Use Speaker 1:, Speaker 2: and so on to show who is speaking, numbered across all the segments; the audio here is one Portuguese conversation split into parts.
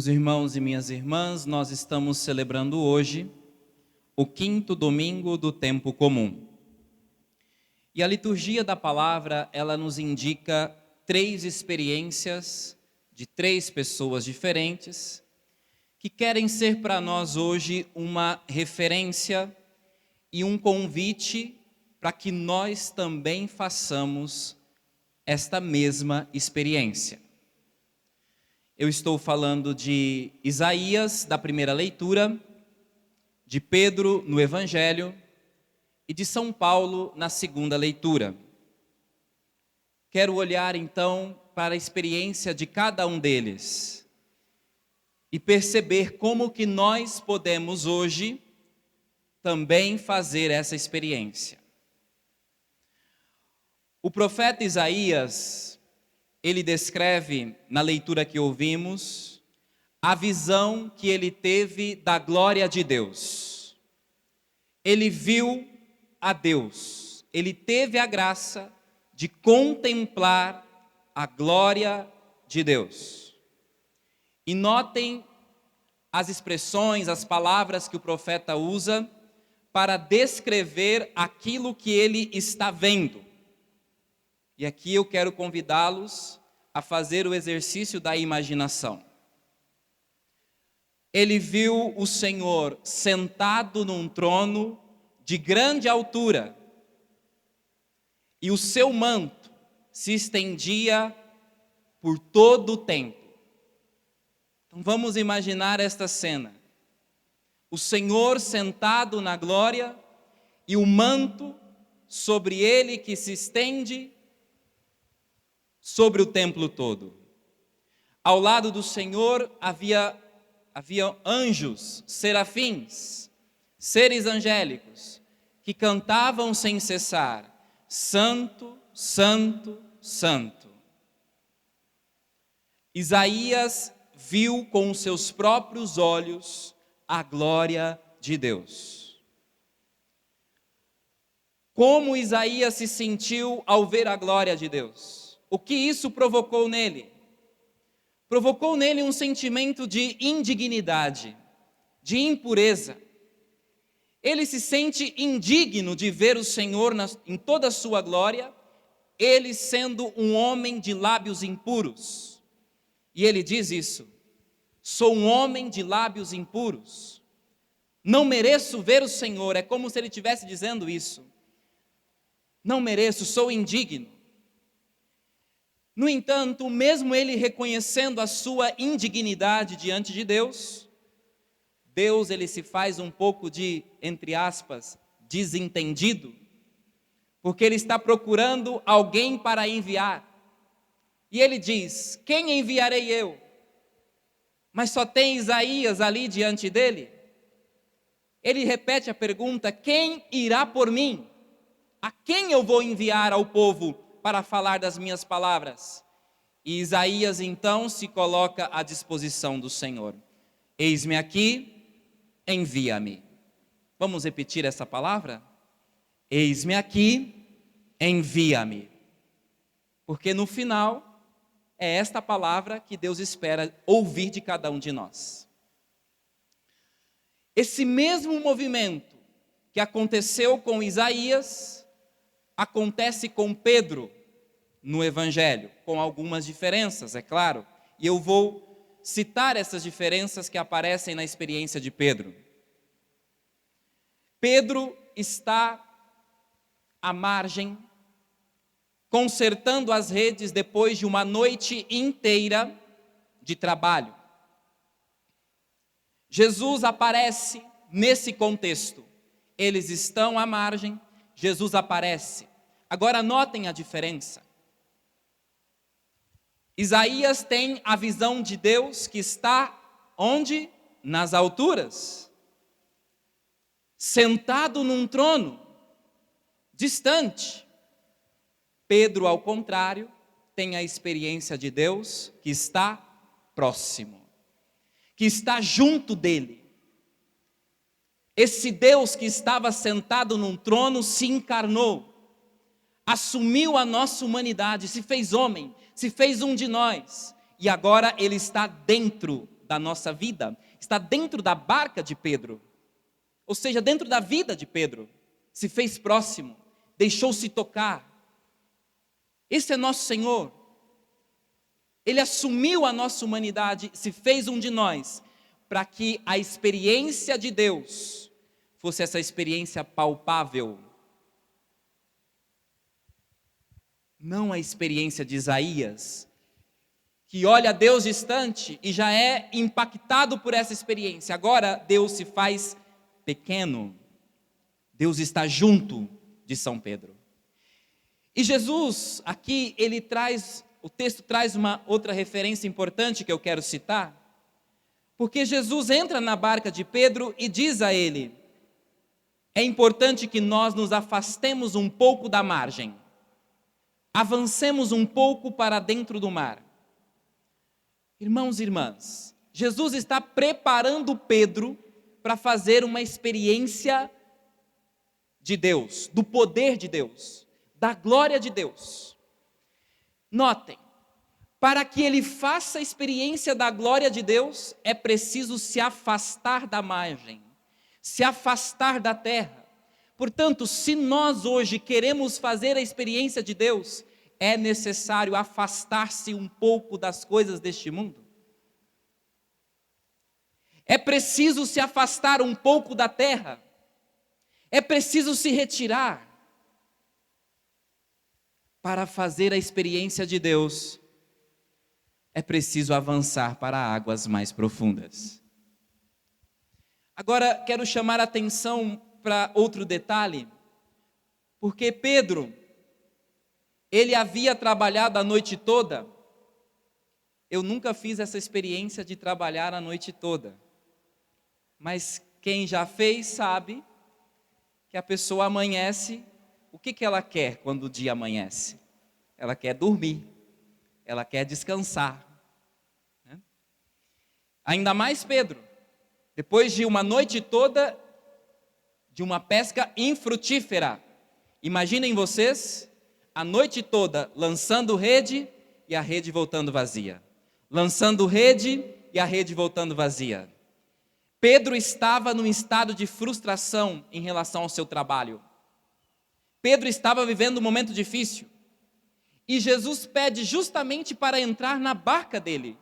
Speaker 1: Meus irmãos e minhas irmãs, nós estamos celebrando hoje o 5º domingo do tempo comum. E a liturgia da palavra, ela nos indica 3 experiências de 3 pessoas diferentes que querem ser para nós hoje uma referência e um convite para que nós também façamos esta mesma experiência. Eu estou falando de Isaías, da primeira leitura, de Pedro, no Evangelho, e de São Paulo, na segunda leitura. Quero olhar, então, para a experiência de cada um deles e perceber como que nós podemos hoje também fazer essa experiência. O profeta Isaías, ele descreve, na leitura que ouvimos, a visão que ele teve da glória de Deus. Ele viu a Deus, ele teve a graça de contemplar a glória de Deus. E notem as expressões, as palavras que o profeta usa para descrever aquilo que ele está vendo. E aqui eu quero convidá-los a fazer o exercício da imaginação. Ele viu o Senhor sentado num trono de grande altura, e o seu manto se estendia por todo o templo. Então vamos imaginar esta cena. O Senhor sentado na glória e o manto sobre ele que se estende sobre o templo todo. Ao lado do Senhor havia anjos, serafins, seres angélicos, que cantavam sem cessar: Santo, Santo, Santo. Isaías viu com os seus próprios olhos a glória de Deus. Como Isaías se sentiu ao ver a glória de Deus? O que isso provocou nele? Provocou nele um sentimento de indignidade, de impureza. Ele se sente indigno de ver o Senhor em toda a sua glória, ele sendo um homem de lábios impuros. E ele diz isso: sou um homem de lábios impuros, não mereço ver o Senhor. É como se ele estivesse dizendo isso. Não mereço, sou indigno. No entanto, mesmo ele reconhecendo a sua indignidade diante de Deus, ele se faz um pouco de, entre aspas, desentendido, porque ele está procurando alguém para enviar. E ele diz: quem enviarei eu? Mas só tem Isaías ali diante dele. Ele repete a pergunta: quem irá por mim? A quem eu vou enviar ao povo para falar das minhas palavras? E Isaías então se coloca à disposição do Senhor. Eis-me aqui, envia-me. Vamos repetir essa palavra? Eis-me aqui, envia-me. Porque no final, é esta palavra que Deus espera ouvir de cada um de nós. Esse mesmo movimento que aconteceu com Isaías, acontece com Pedro no Evangelho, com algumas diferenças, é claro. E eu vou citar essas diferenças que aparecem na experiência de Pedro. Pedro está à margem, consertando as redes depois de uma noite inteira de trabalho. Jesus aparece nesse contexto. Eles estão à margem, Jesus aparece. Agora notem a diferença. Isaías tem a visão de Deus que está onde? Nas alturas. Sentado num trono, distante. Pedro, ao contrário, tem a experiência de Deus que está próximo, que está junto dele. Esse Deus que estava sentado num trono se encarnou, assumiu a nossa humanidade, se fez homem, se fez um de nós, e agora ele está dentro da nossa vida, está dentro da barca de Pedro, ou seja, dentro da vida de Pedro, se fez próximo, deixou-se tocar. Esse é nosso Senhor. Ele assumiu a nossa humanidade, se fez um de nós, para que a experiência de Deus fosse essa experiência palpável. Não a experiência de Isaías, que olha Deus distante e já é impactado por essa experiência. Agora Deus se faz pequeno. Deus está junto de São Pedro. E Jesus, aqui, o texto traz uma outra referência importante que eu quero citar, porque Jesus entra na barca de Pedro e diz a ele: é importante que nós nos afastemos um pouco da margem, avancemos um pouco para dentro do mar. Irmãos e irmãs, Jesus está preparando Pedro para fazer uma experiência de Deus, do poder de Deus, da glória de Deus. Notem, para que ele faça a experiência da glória de Deus, é preciso se afastar da margem, se afastar da terra. Portanto, se nós hoje queremos fazer a experiência de Deus, é necessário afastar-se um pouco das coisas deste mundo. É preciso se afastar um pouco da terra. É preciso se retirar para fazer a experiência de Deus. É preciso avançar para águas mais profundas. Agora, quero chamar a atenção para outro detalhe, porque Pedro, ele havia trabalhado a noite toda. Eu nunca fiz essa experiência de trabalhar a noite toda, mas quem já fez sabe que a pessoa amanhece. O que ela quer quando o dia amanhece? Ela quer dormir, ela quer descansar, né? Ainda mais Pedro, depois de uma noite toda de uma pesca infrutífera. Imaginem vocês, a noite toda lançando rede e a rede voltando vazia, lançando rede e a rede voltando vazia. Pedro estava num estado de frustração em relação ao seu trabalho. Pedro estava vivendo um momento difícil. E Jesus pede justamente para entrar na barca dele,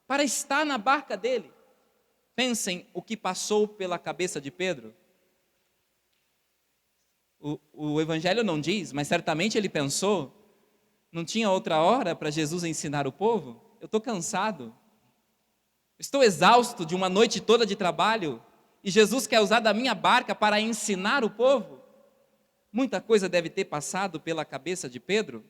Speaker 1: para estar na barca dele. Pensem o que passou pela cabeça de Pedro. O Evangelho não diz, mas certamente ele pensou: não tinha outra hora para Jesus ensinar o povo? Eu estou cansado. Estou exausto de uma noite toda de trabalho e Jesus quer usar da minha barca para ensinar o povo? Muita coisa deve ter passado pela cabeça de Pedro.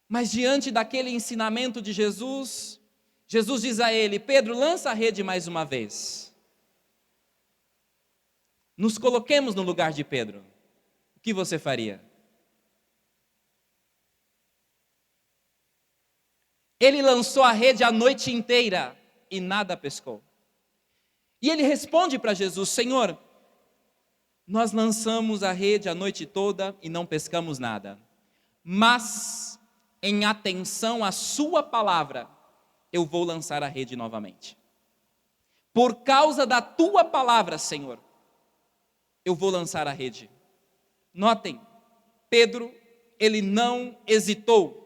Speaker 1: Mas diante daquele ensinamento de Jesus, Jesus diz a ele: Pedro, lança a rede mais uma vez. Nos coloquemos no lugar de Pedro. O que você faria? Ele lançou a rede a noite inteira e nada pescou. E ele responde para Jesus: Senhor, nós lançamos a rede a noite toda e não pescamos nada. Mas, em atenção à sua palavra, eu vou lançar a rede novamente. Por causa da tua palavra, Senhor, eu vou lançar a rede. Notem, Pedro, ele não hesitou.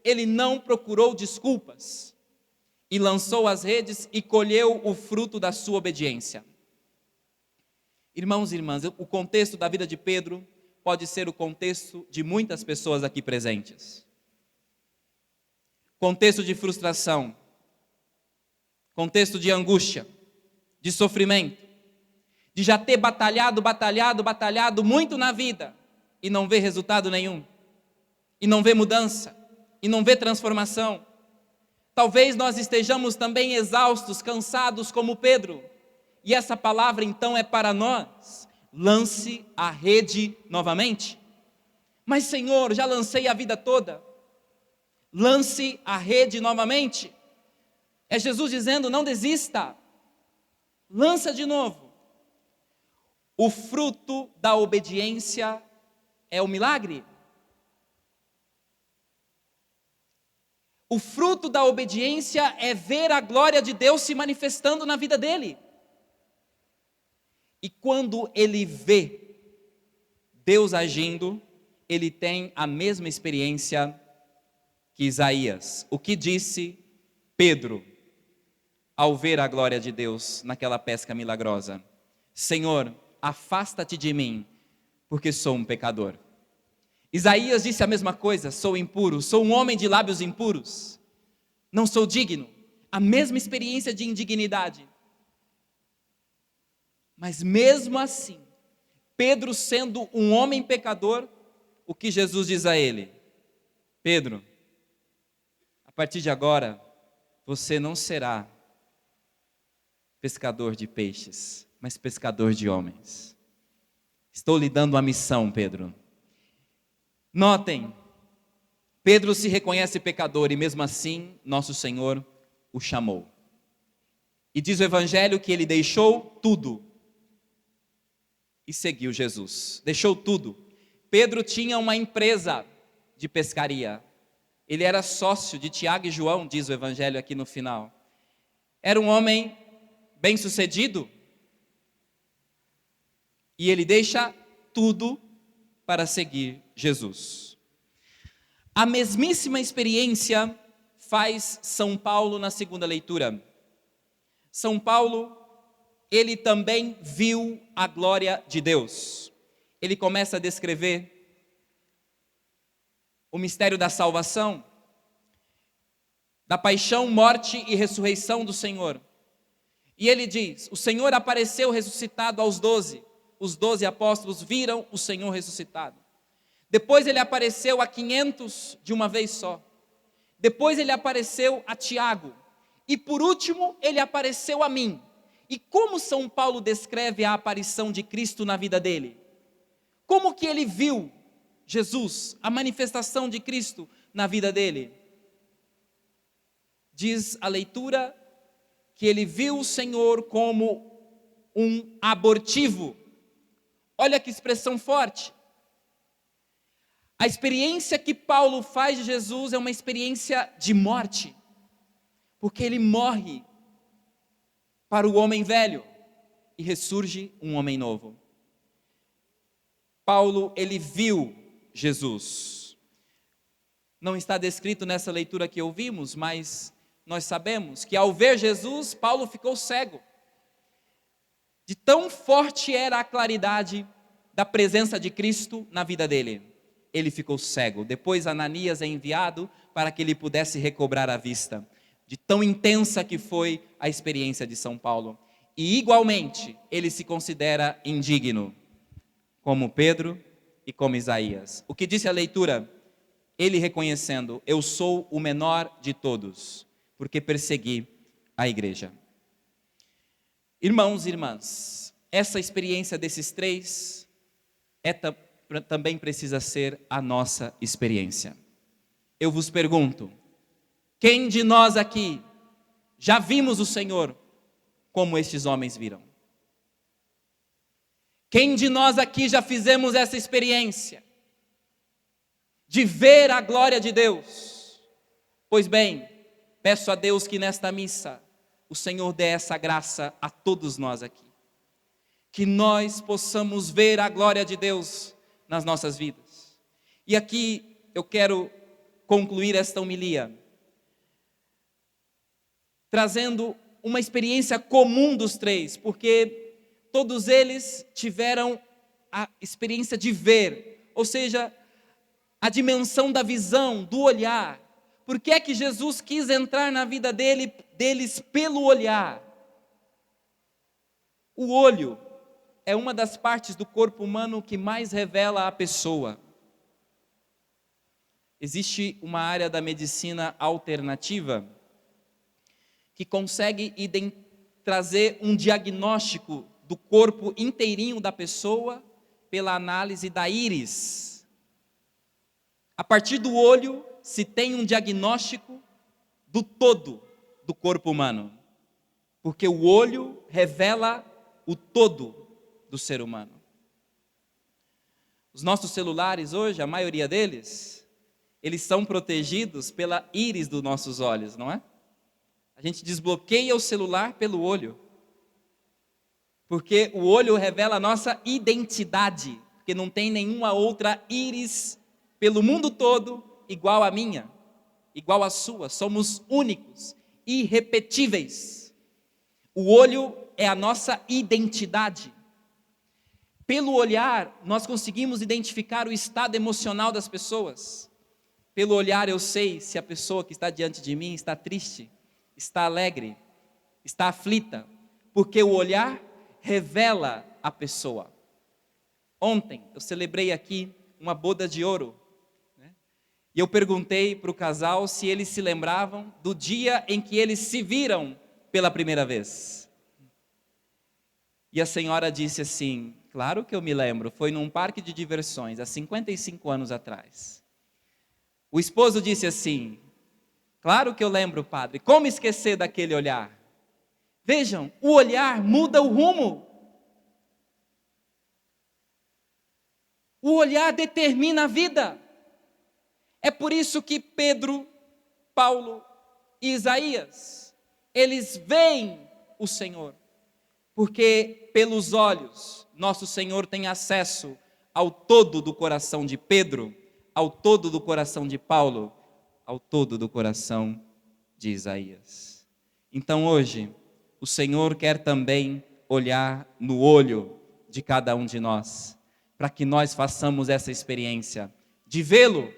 Speaker 1: Ele não procurou desculpas e lançou as redes e colheu o fruto da sua obediência. Irmãos e irmãs, o contexto da vida de Pedro pode ser o contexto de muitas pessoas aqui presentes. Contexto de frustração, contexto de angústia, de sofrimento, de já ter batalhado muito na vida e não ver resultado nenhum, e não ver mudança, e não vê transformação. Talvez nós estejamos também exaustos, cansados como Pedro. E essa palavra então é para nós: lance a rede novamente. Mas Senhor, já lancei a vida toda. Lance a rede novamente. É Jesus dizendo: não desista. Lança de novo. O fruto da obediência é o milagre. O fruto da obediência é ver a glória de Deus se manifestando na vida dele. E quando ele vê Deus agindo, ele tem a mesma experiência que Isaías. O que disse Pedro ao ver a glória de Deus naquela pesca milagrosa? Senhor, afasta-te de mim, porque sou um pecador. Isaías disse a mesma coisa: sou impuro, sou um homem de lábios impuros, não sou digno. A mesma experiência de indignidade. Mas mesmo assim, Pedro sendo um homem pecador, o que Jesus diz a ele? Pedro, a partir de agora, você não será pescador de peixes, mas pescador de homens. Estou lhe dando uma missão, Pedro. Notem, Pedro se reconhece pecador e mesmo assim, nosso Senhor o chamou. E diz o Evangelho que ele deixou tudo e seguiu Jesus. Deixou tudo. Pedro tinha uma empresa de pescaria. Ele era sócio de Tiago e João, diz o Evangelho aqui no final. Era um homem bem-sucedido. E ele deixa tudo para seguir Jesus. A mesmíssima experiência faz São Paulo na segunda leitura. São Paulo, ele também viu a glória de Deus. Ele começa a descrever o mistério da salvação, da paixão, morte e ressurreição do Senhor. E ele diz: o Senhor apareceu ressuscitado aos 12. Os 12 apóstolos viram o Senhor ressuscitado. Depois ele apareceu a 500 de uma vez só. Depois ele apareceu a Tiago. E por último, ele apareceu a mim. E como São Paulo descreve a aparição de Cristo na vida dele? Como que ele viu Jesus, a manifestação de Cristo na vida dele? Diz a leitura que ele viu o Senhor como um abortivo. Olha que expressão forte. A experiência que Paulo faz de Jesus é uma experiência de morte, porque ele morre para o homem velho e ressurge um homem novo. Paulo, ele viu Jesus. Não está descrito nessa leitura que ouvimos, mas nós sabemos que ao ver Jesus, Paulo ficou cego. De tão forte era a claridade da presença de Cristo na vida dele. Ele ficou cego. Depois Ananias é enviado para que ele pudesse recobrar a vista. De tão intensa que foi a experiência de São Paulo. E igualmente, ele se considera indigno, como Pedro e como Isaías. O que disse a leitura? Ele reconhecendo: eu sou o menor de todos, porque persegui a igreja. Irmãos e irmãs, essa experiência desses três também precisa ser a nossa experiência. Eu vos pergunto, quem de nós aqui já vimos o Senhor como estes homens viram? Quem de nós aqui já fizemos essa experiência de ver a glória de Deus? Pois bem, peço a Deus que nesta missa o Senhor dê essa graça a todos nós aqui. Que nós possamos ver a glória de Deus nas nossas vidas. E aqui eu quero concluir esta homilia trazendo uma experiência comum dos três, porque todos eles tiveram a experiência de ver, ou seja, a dimensão da visão, do olhar. Por que é que Jesus quis entrar na vida deles pelo olhar? O olho é uma das partes do corpo humano que mais revela a pessoa. Existe uma área da medicina alternativa que consegue trazer um diagnóstico do corpo inteirinho da pessoa pela análise da íris. A partir do olho se tem um diagnóstico do todo do corpo humano, porque o olho revela o todo do ser humano. Os nossos celulares hoje, a maioria deles, eles são protegidos pela íris dos nossos olhos, não é? A gente desbloqueia o celular pelo olho. Porque o olho revela a nossa identidade, porque não tem nenhuma outra íris pelo mundo todo igual à minha, igual à sua. Somos únicos, irrepetíveis. O olho é a nossa identidade. Pelo olhar, nós conseguimos identificar o estado emocional das pessoas. Pelo olhar eu sei se a pessoa que está diante de mim está triste, está alegre, está aflita, porque o olhar revela a pessoa. Ontem eu celebrei aqui uma boda de ouro, né? E eu perguntei para o casal se eles se lembravam do dia em que eles se viram pela primeira vez. E a senhora disse assim: claro que eu me lembro, foi num parque de diversões, há 55 anos atrás. O esposo disse assim: claro que eu lembro, padre, como esquecer daquele olhar? Vejam, o olhar muda o rumo. O olhar determina a vida. É por isso que Pedro, Paulo e Isaías, eles veem o Senhor. Porque pelos olhos, nosso Senhor tem acesso ao todo do coração de Pedro, ao todo do coração de Paulo, ao todo do coração de Isaías. Então hoje, o Senhor quer também olhar no olho de cada um de nós, para que nós façamos essa experiência de vê-lo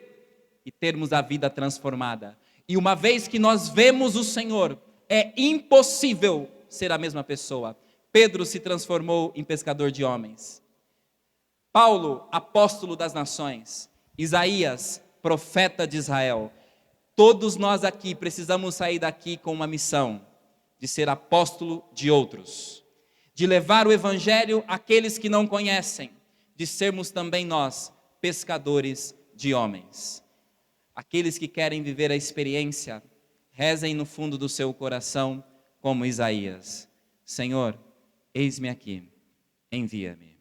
Speaker 1: e termos a vida transformada. E uma vez que nós vemos o Senhor, é impossível ser a mesma pessoa. Pedro se transformou em pescador de homens. Paulo, apóstolo das nações. Isaías, profeta de Israel. Todos nós aqui precisamos sair daqui com uma missão de ser apóstolo de outros, de levar o evangelho àqueles que não conhecem, de sermos também nós pescadores de homens. Aqueles que querem viver a experiência, rezem no fundo do seu coração como Isaías: Senhor, eis-me aqui, envia-me.